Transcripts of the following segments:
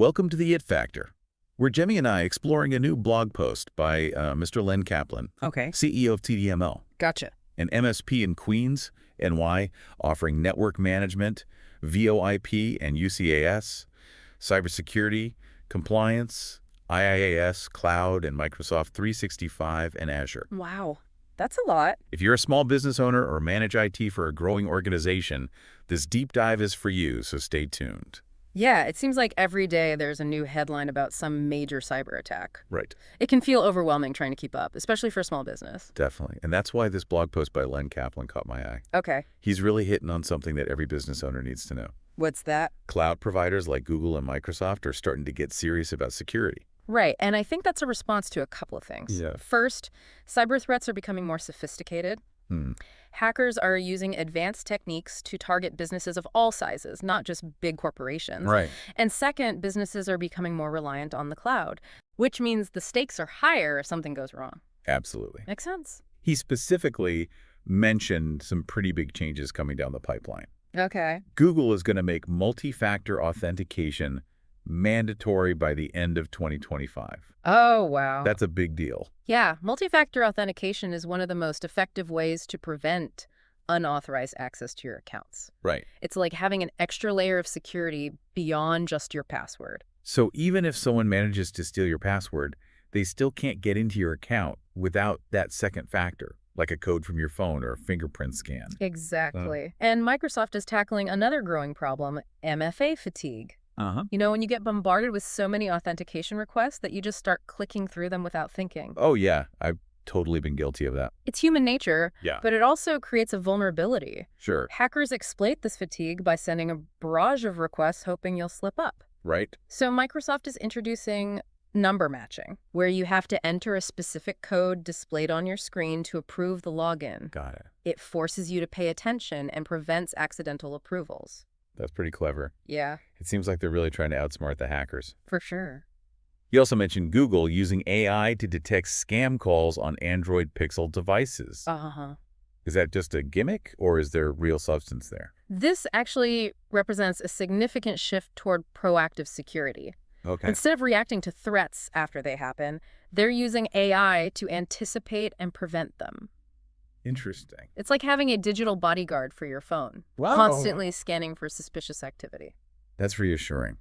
welcome to the It Factor. We're Jemmy and I exploring a new blog post by Mr. Len Kaplan, Okay. CEO of CDML, Gotcha. an MSP in Queens, NY, offering network management, VoIP and UCAS, cybersecurity, compliance, IaaS, cloud, and Microsoft 365 and Azure. Wow. That's a lot. If you're a small business owner or manage IT for a growing organization, this deep dive is for you, so stay tuned. Yeah, it seems like every day there's a new headline about some major cyber attack. Right. It can feel overwhelming trying to keep up, especially for a small business. Definitely. And that's why this blog post by Len Kaplan caught my eye. Okay. He's really hitting on something that every business owner needs to know. What's that? Cloud providers like Google and Microsoft are starting to get serious about security. Right, and I think that's a response to a couple of things. Yeah. First, cyber threats are becoming more sophisticated. Hackers are using advanced techniques to target businesses of all sizes, not just big corporations. Right. And second, businesses are becoming more reliant on the cloud, which means the stakes are higher if something goes wrong. Absolutely. Makes sense. He specifically mentioned some pretty big changes coming down the pipeline. Okay. Google is going to make multi-factor authentication mandatory by the end of 2025. Oh, wow. That's a big deal. Yeah, multi-factor authentication is one of the most effective ways to prevent unauthorized access to your accounts. Right. It's like having an extra layer of security beyond just your password. So even if someone manages to steal your password, they still can't get into your account without that second factor, like a code from your phone or a fingerprint scan. Exactly. And Microsoft is tackling another growing problem, MFA fatigue. You know, when you get bombarded with so many authentication requests that you just start clicking through them without thinking. Oh, yeah. I've totally been guilty of that. It's human nature, Yeah. but it also creates a vulnerability. Sure. Hackers exploit this fatigue by sending a barrage of requests hoping you'll slip up. Right. So Microsoft is introducing number matching, where you have to enter a specific code displayed on your screen to approve the login. Got it. It forces you to pay attention and prevents accidental approvals. That's pretty clever. Yeah, It seems like they're really trying to outsmart the hackers. for sure. He also mentioned Google using AI to detect scam calls on Android Pixel devices. Is that just a gimmick, or is there real substance there? This actually represents a significant shift toward proactive security. Okay. Instead of reacting to threats after they happen, they're using AI to anticipate and prevent them. Interesting. It's like having a digital bodyguard for your phone, Wow. constantly scanning for suspicious activity. That's reassuring,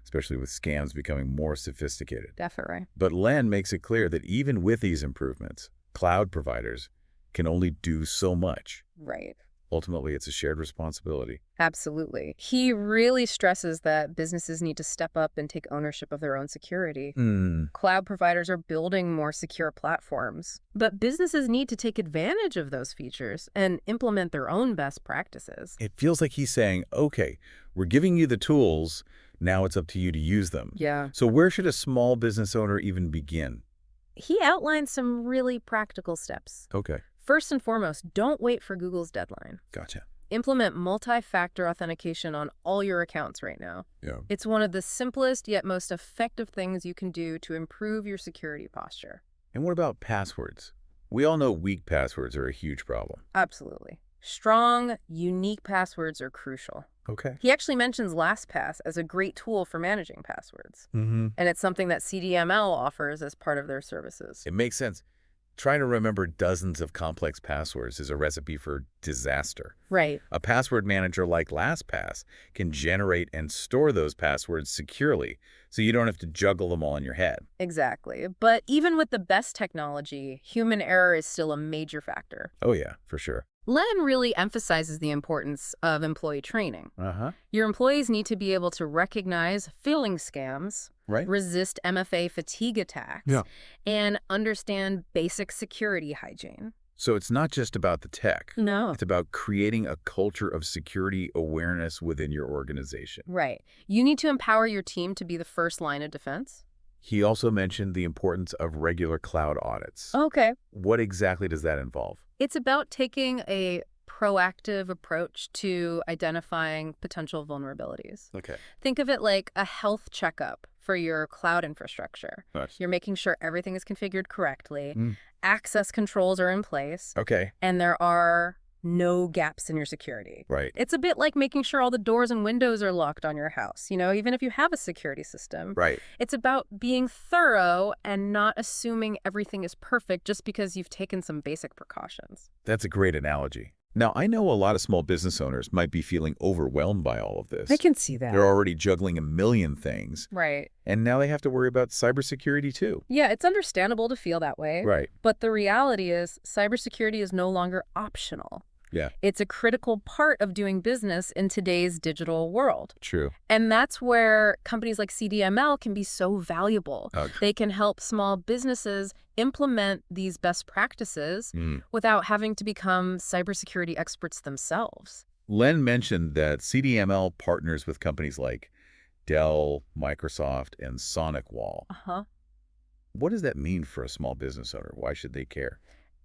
especially with scams becoming more sophisticated. Definitely. But Len makes it clear that even with these improvements, cloud providers can only do so much. Right. Ultimately, it's a shared responsibility. Absolutely. He really stresses that businesses need to step up and take ownership of their own security. Cloud providers are building more secure platforms, but businesses need to take advantage of those features and implement their own best practices. It feels like he's saying, okay, we're giving you the tools, now it's up to you to use them. Yeah. So where should a small business owner even begin? He outlines some really practical steps. Okay. First and foremost, don't wait for Google's deadline. Gotcha. Implement multi-factor authentication on all your accounts right now. Yeah. It's one of the simplest yet most effective things you can do to improve your security posture. And what about passwords? We all know weak passwords are a huge problem. Absolutely. Strong, unique passwords are crucial. Okay. He actually mentions LastPass as a great tool for managing passwords. And it's something that CDML offers as part of their services. It makes sense. Trying to remember dozens of complex passwords is a recipe for disaster. Right. A password manager like LastPass can generate and store those passwords securely, so you don't have to juggle them all in your head. Exactly. But even with the best technology, human error is still a major factor. Oh yeah, for sure. Len really emphasizes the importance of employee training. Your employees need to be able to recognize phishing scams, Right. resist MFA fatigue attacks, and understand basic security hygiene. So it's not just about the tech. No. It's about creating a culture of security awareness within your organization. Right. You need to empower your team to be the first line of defense. He also mentioned the importance of regular cloud audits. Okay. What exactly does that involve? It's about taking a proactive approach to identifying potential vulnerabilities. Okay. Think of it like a health checkup for your cloud infrastructure. Nice. You're making sure everything is configured correctly, access controls are in place, Okay. and there are no gaps in your security. Right. It's a bit like making sure all the doors and windows are locked on your house, even if you have a security system. Right. It's about being thorough and not assuming everything is perfect just because you've taken some basic precautions. That's a great analogy. Now, I know a lot of small business owners might be feeling overwhelmed by all of this. I can see that. They're already juggling a million things. Right. And now they have to worry about cybersecurity too. Yeah, it's understandable to feel that way. Right. But the reality is cybersecurity is no longer optional. Yeah. It's a critical part of doing business in today's digital world. True. And that's where companies like CDML can be so valuable. They can help small businesses implement these best practices without having to become cybersecurity experts themselves. Len mentioned that CDML partners with companies like Dell, Microsoft, and SonicWall. Uh-huh. What does that mean for a small business owner? Why should they care?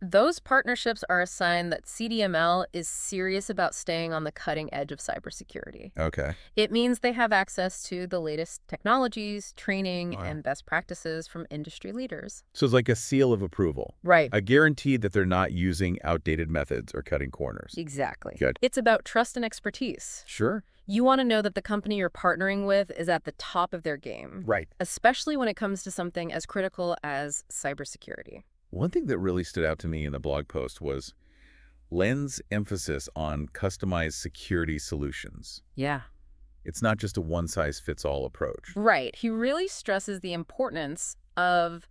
Those partnerships are a sign that CDML is serious about staying on the cutting edge of cybersecurity. Okay. It means they have access to the latest technologies, training, and best practices from industry leaders. So it's like a seal of approval. Right. A guarantee that they're not using outdated methods or cutting corners. Exactly. Good. It's about trust and expertise. Sure. You want to know that the company you're partnering with is at the top of their game. Right. Especially when it comes to something as critical as cybersecurity. One thing that really stood out to me in the blog post was Len's emphasis on customized security solutions. Yeah. It's not just a one-size-fits-all approach. Right. He really stresses the importance of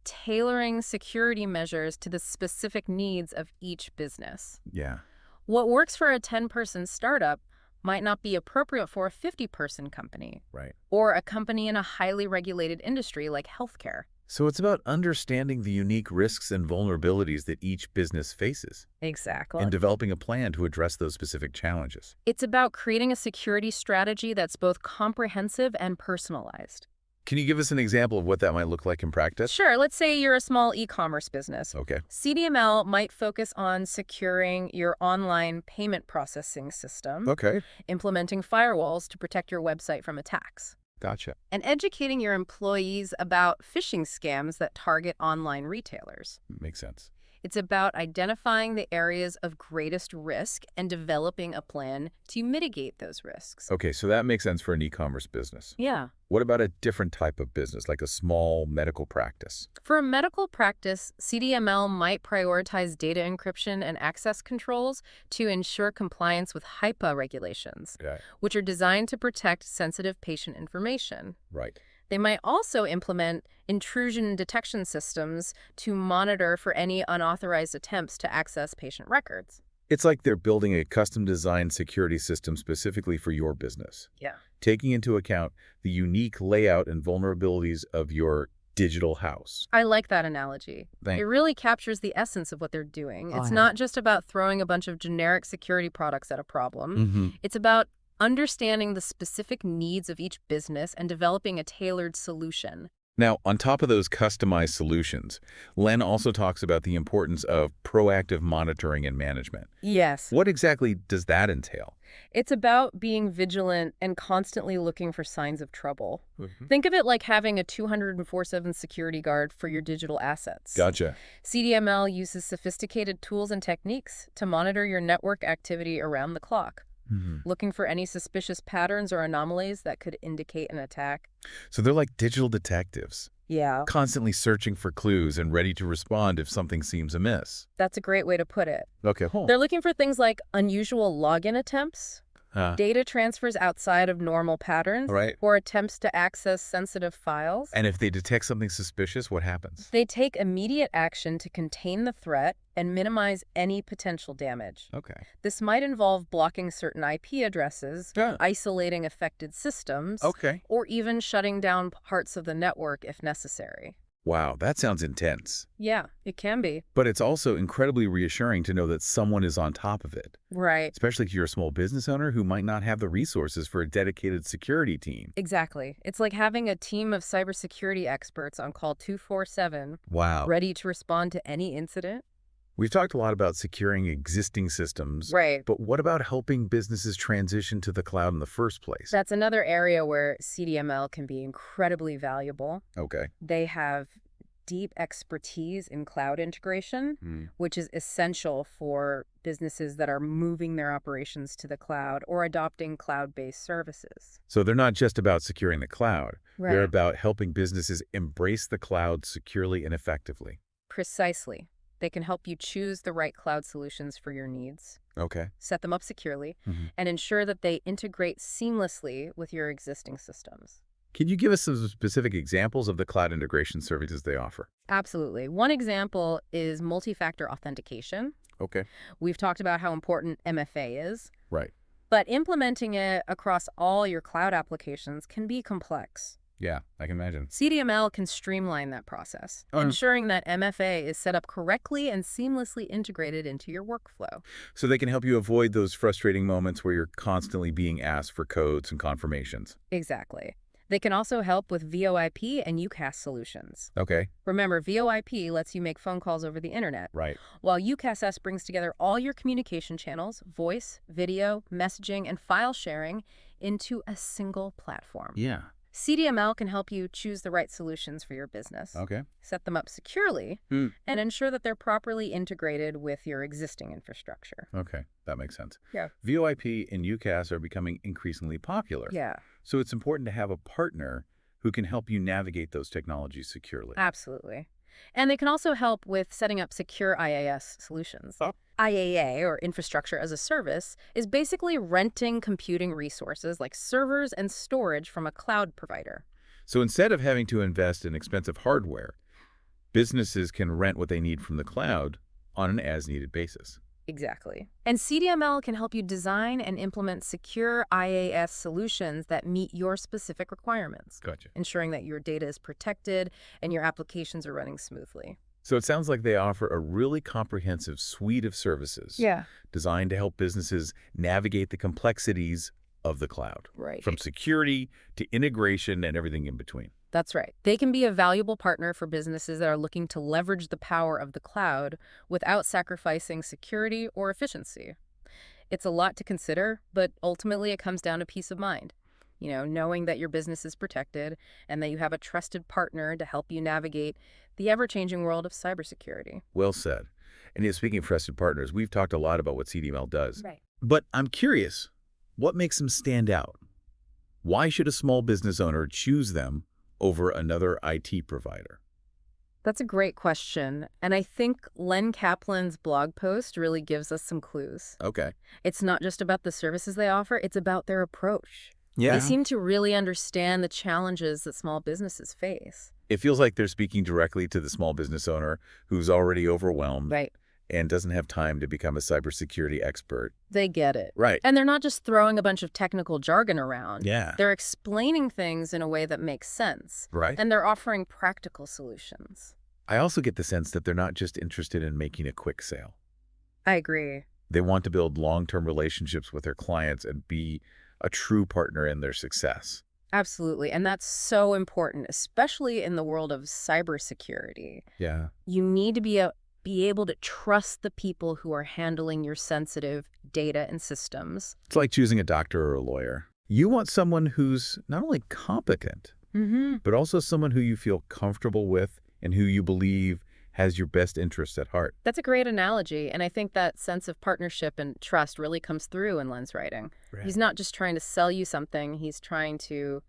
tailoring security measures to the specific needs of each business. Yeah. What works for a 10-person startup might not be appropriate for a 50-person company. Right. Or a company in a highly regulated industry like healthcare. So it's about understanding the unique risks and vulnerabilities that each business faces. Exactly. And developing a plan to address those specific challenges. It's about creating a security strategy that's both comprehensive and personalized. Can you give us an example of what that might look like in practice? Sure. Let's say you're a small e-commerce business. Okay. CDML might focus on securing your online payment processing system, Okay. implementing firewalls to protect your website from attacks, Gotcha. and educating your employees about phishing scams that target online retailers. Makes sense. It's about identifying the areas of greatest risk and developing a plan to mitigate those risks. Okay, so that makes sense for an e-commerce business. Yeah. What about a different type of business, like a small medical practice? For a medical practice, CDML might prioritize data encryption and access controls to ensure compliance with HIPAA regulations, which are designed to protect sensitive patient information. Right. They might also implement intrusion detection systems to monitor for any unauthorized attempts to access patient records. It's like they're building a custom-designed security system specifically for your business. Yeah. Taking into account the unique layout and vulnerabilities of your digital house. I like that analogy. Thanks. It really captures the essence of what they're doing. It's not just about throwing a bunch of generic security products at a problem. It's about understanding the specific needs of each business and developing a tailored solution. Now, on top of those customized solutions, Len also talks about the importance of proactive monitoring and management. Yes. What exactly does that entail? It's about being vigilant and constantly looking for signs of trouble. Think of it like having a 24/7 security guard for your digital assets. Gotcha. CDML uses sophisticated tools and techniques to monitor your network activity around the clock. Looking for any suspicious patterns or anomalies that could indicate an attack. So they're like digital detectives, Yeah. constantly searching for clues and ready to respond if something seems amiss. That's a great way to put it. Okay. They're looking for things like unusual login attempts, data transfers outside of normal patterns, Right. or attempts to access sensitive files. And if they detect something suspicious, what happens? They take immediate action to contain the threat and minimize any potential damage. Okay. This might involve blocking certain IP addresses, isolating affected systems, Okay. or even shutting down parts of the network if necessary. Wow, that sounds intense. Yeah, it can be. But it's also incredibly reassuring to know that someone is on top of it, Right. especially if you're a small business owner who might not have the resources for a dedicated security team. Exactly. It's like having a team of cybersecurity experts on call 24/7, Wow. ready to respond to any incident. We've talked a lot about securing existing systems. Right. But what about helping businesses transition to the cloud in the first place? That's another area where CDML can be incredibly valuable. Okay. They have deep expertise in cloud integration, which is essential for businesses that are moving their operations to the cloud or adopting cloud-based services. So they're not just about securing the cloud. They're Right. about helping businesses embrace the cloud securely and effectively. Precisely. They can help you choose the right cloud solutions for your needs, Okay. set them up securely, and ensure that they integrate seamlessly with your existing systems. Can you give us some specific examples of the cloud integration services they offer? Absolutely. One example is multi-factor authentication. Okay. We've talked about how important MFA is, Right. but implementing it across all your cloud applications can be complex. Yeah, I can imagine. CDML can streamline that process, ensuring that MFA is set up correctly and seamlessly integrated into your workflow. So they can help you avoid those frustrating moments where you're constantly being asked for codes and confirmations. Exactly. They can also help with VoIP and UCaaS solutions. Okay. Remember, VoIP lets you make phone calls over the internet, Right. while UCaaS brings together all your communication channels, voice, video, messaging, and file sharing into a single platform. Yeah. CDML can help you choose the right solutions for your business, Okay. set them up securely, and ensure that they're properly integrated with your existing infrastructure. Okay. That makes sense. Yeah. VoIP and UCaaS are becoming increasingly popular. Yeah, So it's important to have a partner who can help you navigate those technologies securely. absolutely. And they can also help with setting up secure IaaS solutions. Oh. IaaA, or Infrastructure as a Service, is basically renting computing resources like servers and storage from a cloud provider. So instead of having to invest in expensive hardware, businesses can rent what they need from the cloud on an as-needed basis. Exactly. And CDML can help you design and implement secure IaaS solutions that meet your specific requirements, Gotcha. ensuring that your data is protected and your applications are running smoothly. So it sounds like they offer a really comprehensive suite of services designed to help businesses navigate the complexities of the cloud, Right. from security to integration and everything in between. That's right. They can be a valuable partner for businesses that are looking to leverage the power of the cloud without sacrificing security or efficiency. It's a lot to consider, but ultimately it comes down to peace of mind. You know, knowing that your business is protected and that you have a trusted partner to help you navigate the ever-changing world of cybersecurity. Well said. And speaking of trusted partners, we've talked a lot about what CDML does. Right. But I'm curious, what makes them stand out? Why should a small business owner choose them over another IT provider? That's a great question, and I think Len Kaplan's blog post really gives us some clues. Okay. It's not just about the services they offer, it's about their approach. Yeah. They seem to really understand the challenges that small businesses face. It feels like they're speaking directly to the small business owner who's already overwhelmed Right. and doesn't have time to become a cybersecurity expert. They get it. Right. And they're not just throwing a bunch of technical jargon around. Yeah. They're explaining things in a way that makes sense. Right. And they're offering practical solutions. I also get the sense that they're not just interested in making a quick sale. I agree. They want to build long-term relationships with their clients and be a true partner in their success. Absolutely. And that's so important, especially in the world of cybersecurity. Yeah. You need to be able to trust the people who are handling your sensitive data and systems. It's like choosing a doctor or a lawyer. You want someone who's not only competent, but also someone who you feel comfortable with and who you believe has your best interest at heart. That's a great analogy, and I think that sense of partnership and trust really comes through in Len's writing. Right. He's not just trying to sell you something, he's trying to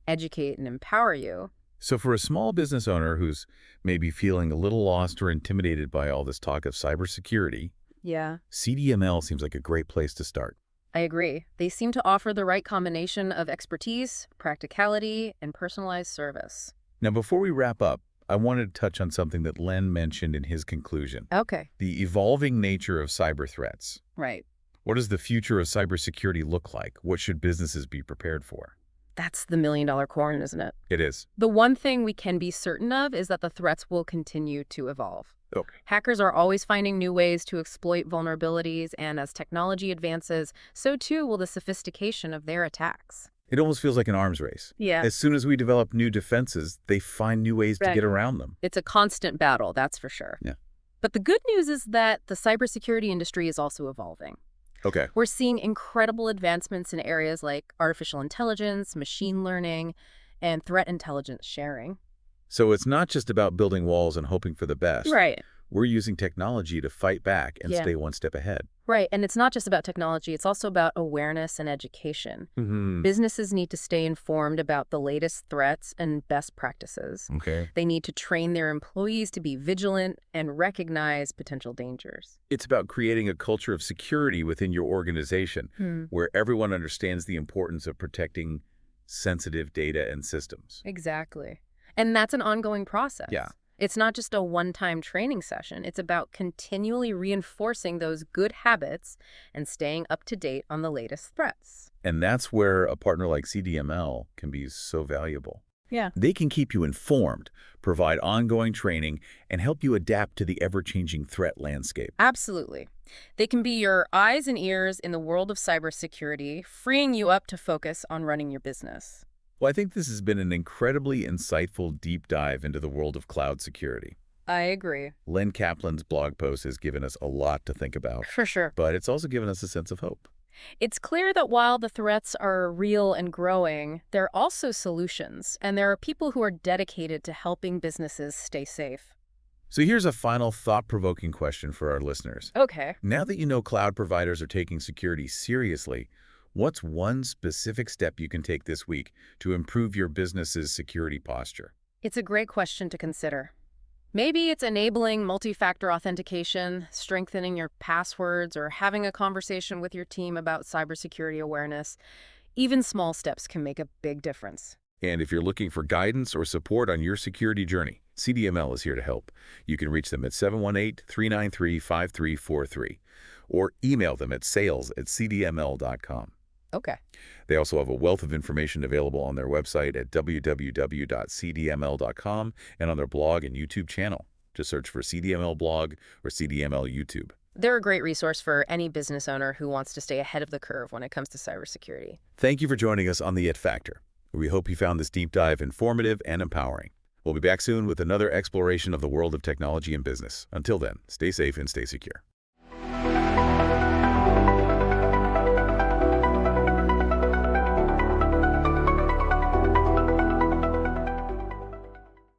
educate and empower you. So for a small business owner who's maybe feeling a little lost or intimidated by all this talk of cybersecurity, Yeah, CDML seems like a great place to start. I agree. They seem to offer the right combination of expertise, practicality, and personalized service. Now, before we wrap up, I wanted to touch on something that Len mentioned in his conclusion. Okay. The evolving nature of cyber threats. Right. What does the future of cybersecurity look like? What should businesses be prepared for? That's the million-dollar question, isn't it? It is. The one thing we can be certain of is that the threats will continue to evolve. Okay. Hackers are always finding new ways to exploit vulnerabilities, and as technology advances, so too will the sophistication of their attacks. It almost feels like an arms race. Yeah. As soon as we develop new defenses, they find new ways to Right. get around them. It's a constant battle, that's for sure. Yeah. But the good news is that the cybersecurity industry is also evolving. Okay. We're seeing incredible advancements in areas like artificial intelligence, machine learning, and threat intelligence sharing. So it's not just about building walls and hoping for the best. Right. We're using technology to fight back and Yeah. stay one step ahead. Right. And it's not just about technology, it's also about awareness and education. Businesses need to stay informed about the latest threats and best practices. Okay. They need to train their employees to be vigilant and recognize potential dangers. It's about creating a culture of security within your organization where everyone understands the importance of protecting sensitive data and systems. Exactly. And that's an ongoing process. Yeah. It's not just a one-time training session. It's about continually reinforcing those good habits and staying up to date on the latest threats. And that's where a partner like CDML can be so valuable. Yeah. They can keep you informed, provide ongoing training, and help you adapt to the ever-changing threat landscape. Absolutely. They can be your eyes and ears in the world of cybersecurity, freeing you up to focus on running your business. Well, I think this has been an incredibly insightful deep dive into the world of cloud security. I agree. Len Kaplan's blog post has given us a lot to think about, For sure. but it's also given us a sense of hope. It's clear that while the threats are real and growing, there are also solutions, and there are people who are dedicated to helping businesses stay safe. So here's a final thought-provoking question for our listeners. Okay. Now that you know cloud providers are taking security seriously, what's one specific step you can take this week to improve your business's security posture? It's a great question to consider. Maybe it's enabling multi-factor authentication, strengthening your passwords, or having a conversation with your team about cybersecurity awareness. Even small steps can make a big difference. And if you're looking for guidance or support on your security journey, CDML is here to help. You can reach them at 718-393-5343 or email them at sales@cdml.com. Okay. They also have a wealth of information available on their website at www.cdml.com and on their blog and YouTube channel. Just search for CDML blog or CDML YouTube. They're a great resource for any business owner who wants to stay ahead of the curve when it comes to cybersecurity. Thank you for joining us on The It Factor. We hope you found this deep dive informative and empowering. We'll be back soon with another exploration of the world of technology and business. Until then, stay safe and stay secure.